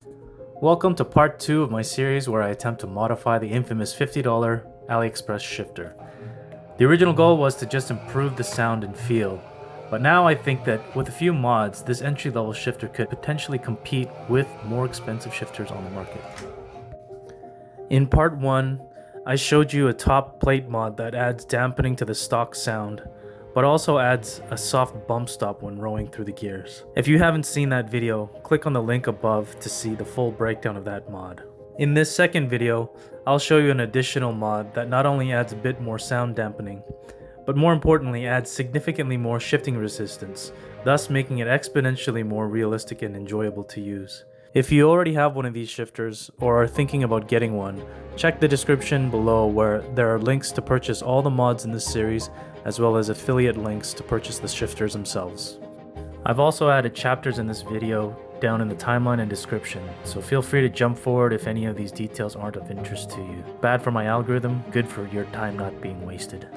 Welcome to part 2 of my series where I attempt to modify the infamous $50 AliExpress shifter. The original goal was to just improve the sound and feel, but now I think that with a few mods, this entry-level shifter could potentially compete with more expensive shifters on the market. In part 1, I showed you a top plate mod that adds dampening to the stock sound, but also adds a soft bump stop when rowing through the gears. If you haven't seen that video, click on the link above to see the full breakdown of that mod. In this second video, I'll show you an additional mod that not only adds a bit more sound dampening, but more importantly adds significantly more shifting resistance, thus making it exponentially more realistic and enjoyable to use. If you already have one of these shifters or are thinking about getting one, check the description below where there are links to purchase all the mods in this series, as well as affiliate links to purchase the shifters themselves. I've also added chapters in this video down in the timeline and description, so feel free to jump forward if any of these details aren't of interest to you. Bad for my algorithm, good for your time not being wasted.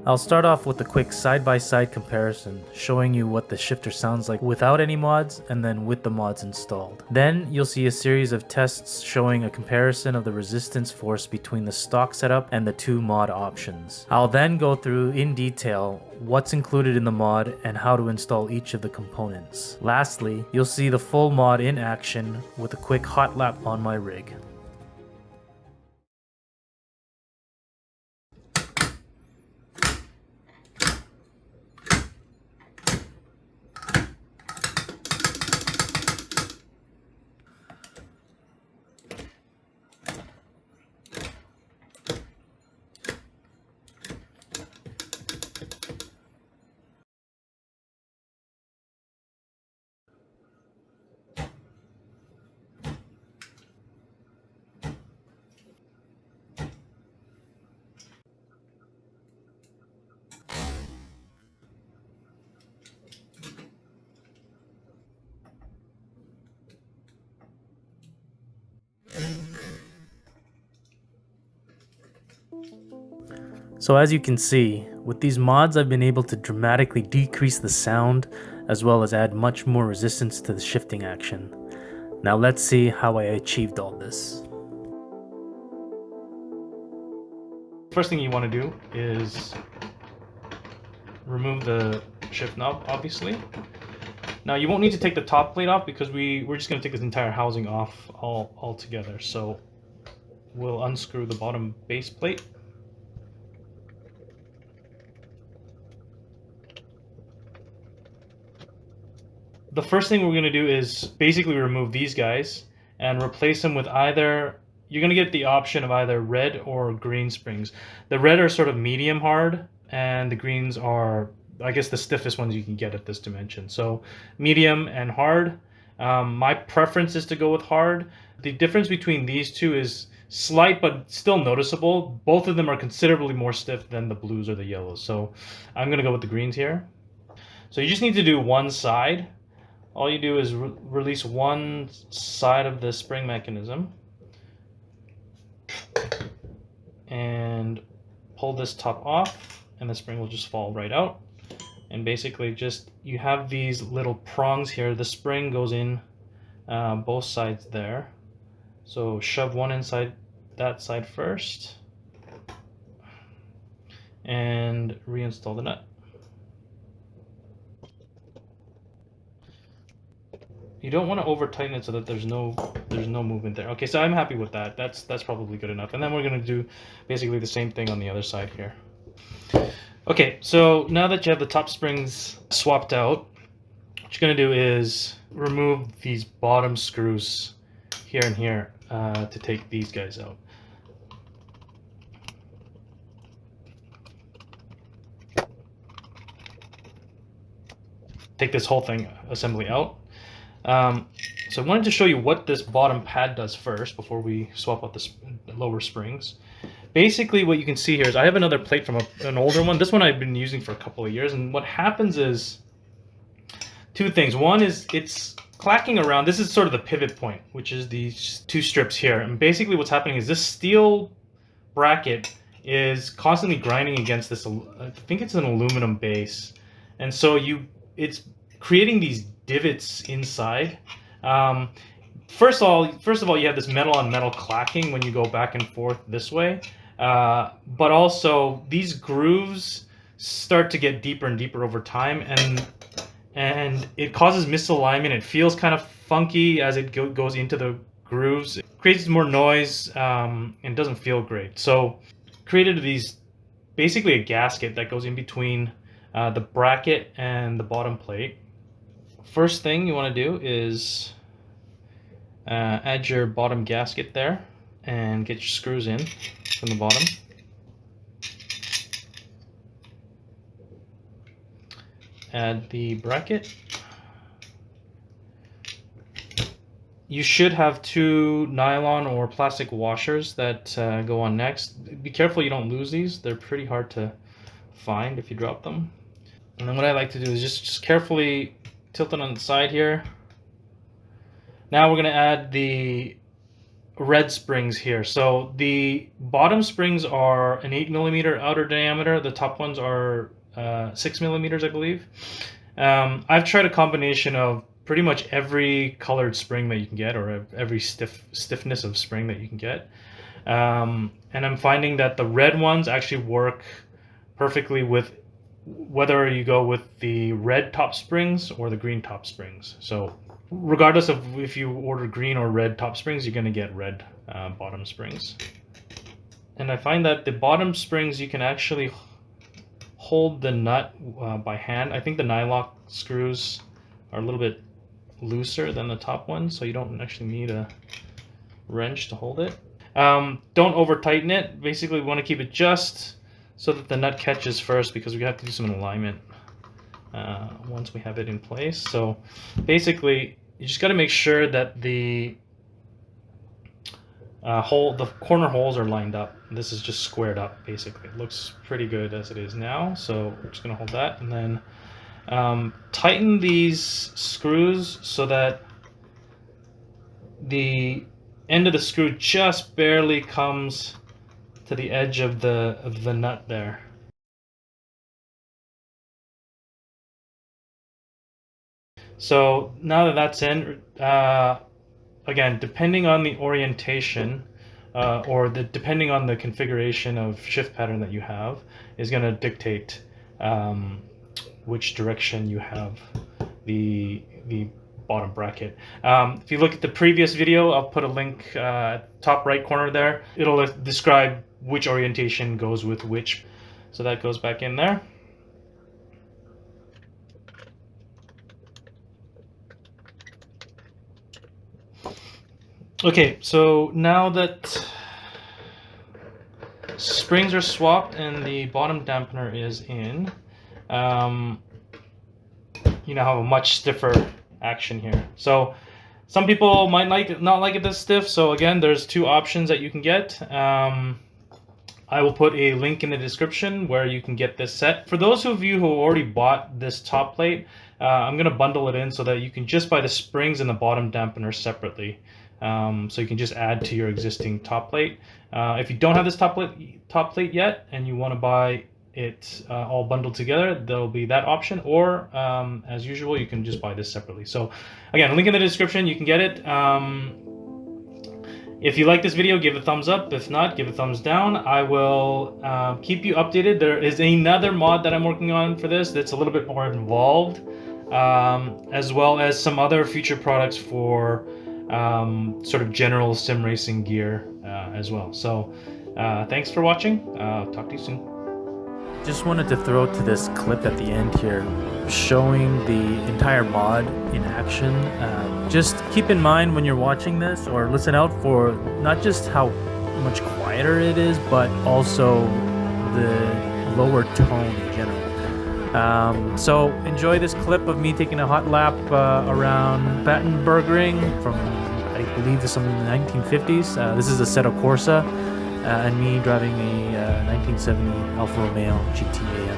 I'll start off with a quick side-by-side comparison, showing you what the shifter sounds like without any mods and then with the mods installed. Then you'll see a series of tests showing a comparison of the resistance force between the stock setup and the two mod options. I'll then go through in detail what's included in the mod and how to install each of the components. Lastly, you'll see the full mod in action with a quick hot lap on my rig. So as you can see, with these mods I've been able to dramatically decrease the sound as well as add much more resistance to the shifting action. Now let's see how I achieved all this. First thing you want to do is remove the shift knob, obviously. Now you won't need to take the top plate off because we're just going to take this entire housing off all together. So we'll unscrew the bottom base plate. The first thing we're going to do is basically remove these guys and replace them with either, you're going to get the option of either red or green springs. The red are sort of medium hard and the greens are, I guess, the stiffest ones you can get at this dimension. So medium and hard. My preference is to go with hard. The difference between these two is slight but still noticeable. Both of them are considerably more stiff than the blues or the yellows. So I'm going to go with the greens here. So you just need to do one side. All you do is release one side of the spring mechanism and pull this top off, and the spring will just fall right out. And basically just, you have these little prongs here. The spring goes in both sides there. So shove one inside that side first and reinstall the nut. You don't want to over tighten it so that there's no movement there. Okay, so I'm happy with that. That's probably good enough. And then we're going to do basically the same thing on the other side here. Okay, so now that you have the top springs swapped out, what you're going to do is remove these bottom screws here and here to take these guys out. Take this whole thing assembly out. So I wanted to show you what this bottom pad does first before we swap out the lower springs. Basically what you can see here is I have another plate from an older one. This one I've been using for a couple of years, and what happens is two things. One is it's clacking around. This is sort of the pivot point, which is these two strips here. And basically what's happening is this steel bracket is constantly grinding against this, I think it's an aluminum base. And so it's creating these divots inside. first of all, you have this metal on metal clacking when you go back and forth this way, but also these grooves start to get deeper and deeper over time, and it causes misalignment. It feels kind of funky as it goes into the grooves. It creates more noise and doesn't feel great. So created these, basically a gasket that goes in between the bracket and the bottom plate. First thing you want to do is add your bottom gasket there and get your screws in from the bottom. Add the bracket. You should have 2 nylon or plastic washers that go on next. Be careful you don't lose these. They're pretty hard to find if you drop them. And then what I like to do is just carefully tilt it on the side here. Now we're going to add the red springs here. So the bottom springs are an 8mm outer diameter. The top ones are 6mm, I believe. I've tried a combination of pretty much every colored spring that you can get, or every stiffness of spring that you can get. And I'm finding that the red ones actually work perfectly with whether you go with the red top springs or the green top springs. So regardless of if you order green or red top springs, you're going to get red bottom springs. And I find that the bottom springs you can actually hold the nut by hand. I think the nylock screws are a little bit looser than the top ones, so you don't actually need a wrench to hold it. Don't over tighten it. Basically, we want to keep it just so that the nut catches first, because we have to do some alignment once we have it in place. So basically, you just got to make sure that the the corner holes are lined up. This is just squared up, basically. It looks pretty good as it is now, so we're just going to hold that, and then tighten these screws so that the end of the screw just barely comes to the edge of the nut there. So now that that's in, again, depending on the orientation or depending on the configuration of shift pattern that you have, is going to dictate which direction you have the bottom bracket. If you look at the previous video, I'll put a link top right corner there. It'll describe which orientation goes with which. So that goes back in there. Okay, so now that springs are swapped and the bottom dampener is in, you now have a much stiffer action here. So some people might not like it this stiff, so again, there's 2 options that you can get. I will put a link in the description where you can get this set. For those of you who already bought this top plate, I'm going to bundle it in so that you can just buy the springs and the bottom dampener separately. So you can just add to your existing top plate. If you don't have this top plate yet and you want to buy it all bundled together, there'll be that option, or as usual, you can just buy this separately. So again, link in the description, you can get it. If you like this video, give it a thumbs up. If not, give it a thumbs down. I will keep you updated. There is another mod that I'm working on for this that's a little bit more involved, as well as some other future products for sort of general sim racing gear as well. So thanks for watching. Talk to you soon. Just wanted to throw to this clip at the end here showing the entire mod in action. Just keep in mind when you're watching this, or listen out for not just how much quieter it is, but also the lower tone in general. So enjoy this clip of me taking a hot lap around Battenbergring from, I believe, this is in the 1950s. This is a Assetto Corsa, and me driving a 1970 Alfa Romeo GTAM.